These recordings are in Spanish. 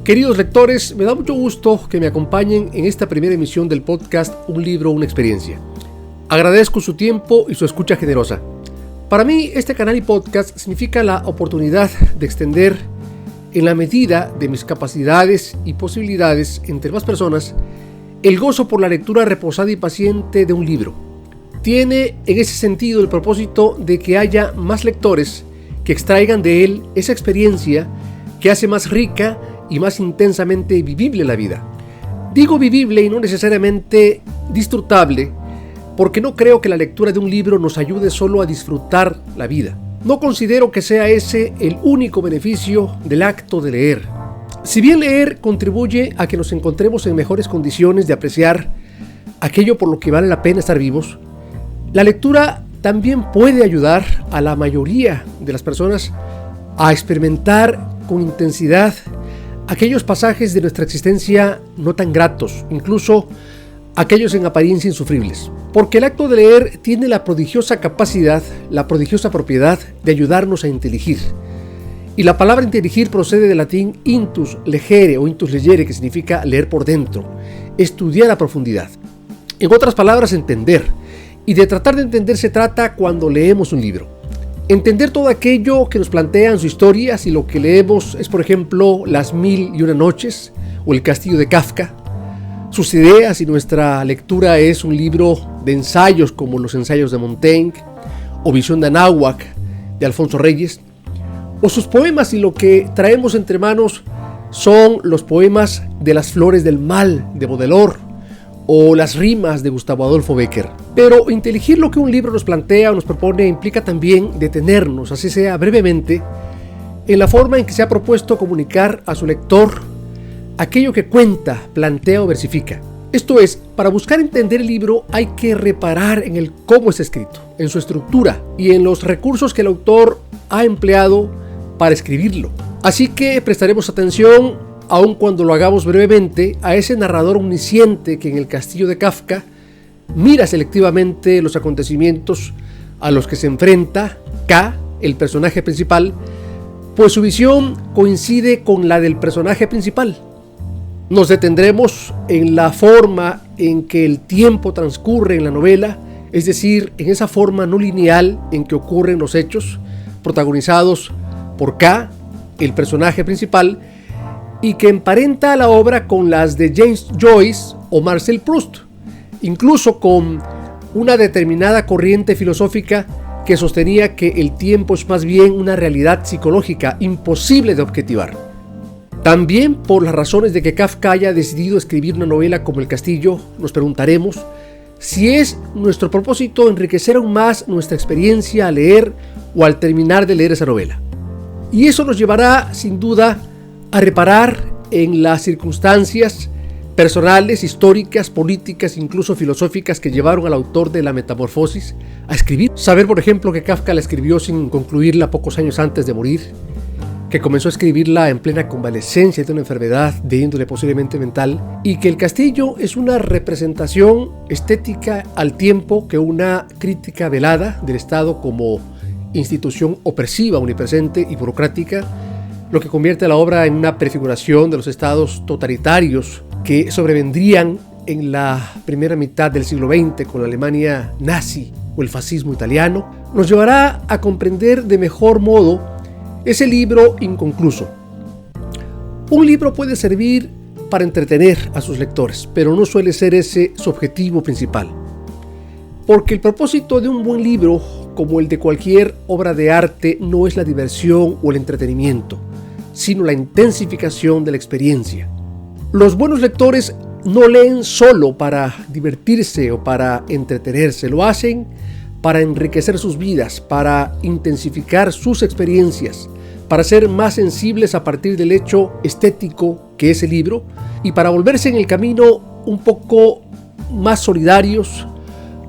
Queridos lectores, me da mucho gusto que me acompañen en esta primera emisión del podcast Un libro, una experiencia. Agradezco su tiempo y su escucha generosa. Para mí, este canal y podcast significa la oportunidad de extender, en la medida de mis capacidades y posibilidades entre más personas, el gozo por la lectura reposada y paciente de un libro. Tiene en ese sentido el propósito de que haya más lectores que extraigan de él esa experiencia que hace más rica y más intensamente vivible la vida. Digo vivible y no necesariamente disfrutable, porque no creo que la lectura de un libro nos ayude solo a disfrutar la vida. No considero que sea ese el único beneficio del acto de leer. Si bien leer contribuye a que nos encontremos en mejores condiciones de apreciar aquello por lo que vale la pena estar vivos, la lectura también puede ayudar a la mayoría de las personas a experimentar con intensidad aquellos pasajes de nuestra existencia no tan gratos, incluso aquellos en apariencia insufribles. Porque el acto de leer tiene la prodigiosa capacidad, la prodigiosa propiedad de ayudarnos a inteligir. Y la palabra inteligir procede del latín intus legere o intus legere, que significa leer por dentro, estudiar a profundidad. En otras palabras, entender. Y de tratar de entender se trata cuando leemos un libro. Entender todo aquello que nos plantean sus historias, y lo que leemos es, por ejemplo, Las Mil y Una Noches o El Castillo de Kafka. Sus ideas, y nuestra lectura es un libro de ensayos como Los Ensayos de Montaigne o Visión de Anáhuac de Alfonso Reyes. O sus poemas, y lo que traemos entre manos son los poemas de Las Flores del Mal de Baudelaire o las rimas de Gustavo Adolfo Bécquer. Pero inteligir lo que un libro nos plantea o nos propone implica también detenernos, así sea brevemente, en la forma en que se ha propuesto comunicar a su lector aquello que cuenta, plantea o versifica. Esto es, para buscar entender el libro hay que reparar en el cómo es escrito, en su estructura y en los recursos que el autor ha empleado para escribirlo. Así que prestaremos atención, aun cuando lo hagamos brevemente, a ese narrador omnisciente que en El Castillo de Kafka mira selectivamente los acontecimientos a los que se enfrenta K, el personaje principal, pues su visión coincide con la del personaje principal. Nos detendremos en la forma en que el tiempo transcurre en la novela, es decir, en esa forma no lineal en que ocurren los hechos, protagonizados por K, el personaje principal, y que emparenta la obra con las de James Joyce o Marcel Proust, incluso con una determinada corriente filosófica que sostenía que el tiempo es más bien una realidad psicológica imposible de objetivar. También por las razones de que Kafka haya decidido escribir una novela como El Castillo, nos preguntaremos si es nuestro propósito enriquecer aún más nuestra experiencia al leer o al terminar de leer esa novela. Y eso nos llevará, sin duda, a reparar en las circunstancias personales, históricas, políticas, incluso filosóficas que llevaron al autor de La Metamorfosis a escribir. Saber, por ejemplo, que Kafka la escribió sin concluirla pocos años antes de morir, que comenzó a escribirla en plena convalescencia de una enfermedad de índole posiblemente mental, y que El Castillo es una representación estética al tiempo que una crítica velada del Estado como institución opresiva, omnipresente y burocrática, lo que convierte a la obra en una prefiguración de los estados totalitarios que sobrevendrían en la primera mitad del siglo XX con la Alemania nazi o el fascismo italiano, nos llevará a comprender de mejor modo ese libro inconcluso. Un libro puede servir para entretener a sus lectores, pero no suele ser ese su objetivo principal. Porque el propósito de un buen libro, como el de cualquier obra de arte, no es la diversión o el entretenimiento, sino la intensificación de la experiencia. Los buenos lectores no leen solo para divertirse o para entretenerse, lo hacen para enriquecer sus vidas, para intensificar sus experiencias, para ser más sensibles a partir del hecho estético que es el libro y para volverse en el camino un poco más solidarios,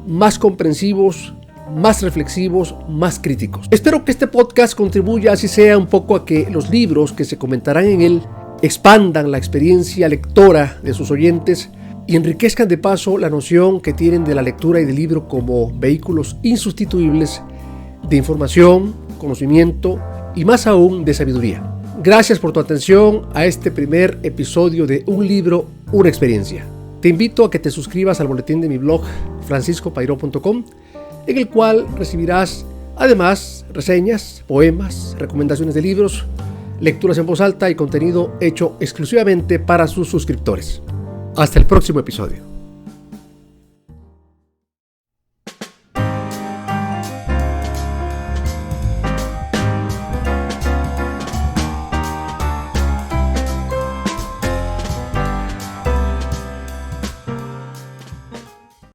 más comprensivos, más reflexivos, más críticos. Espero que este podcast contribuya, así sea un poco, a que los libros que se comentarán en él expandan la experiencia lectora de sus oyentes y enriquezcan de paso la noción que tienen de la lectura y del libro como vehículos insustituibles de información, conocimiento y más aún de sabiduría. Gracias por tu atención a este primer episodio de Un libro, una experiencia. Te invito a que te suscribas al boletín de mi blog franciscopairó.com, en el cual recibirás además reseñas, poemas, recomendaciones de libros, lecturas en voz alta y contenido hecho exclusivamente para sus suscriptores. Hasta el próximo episodio.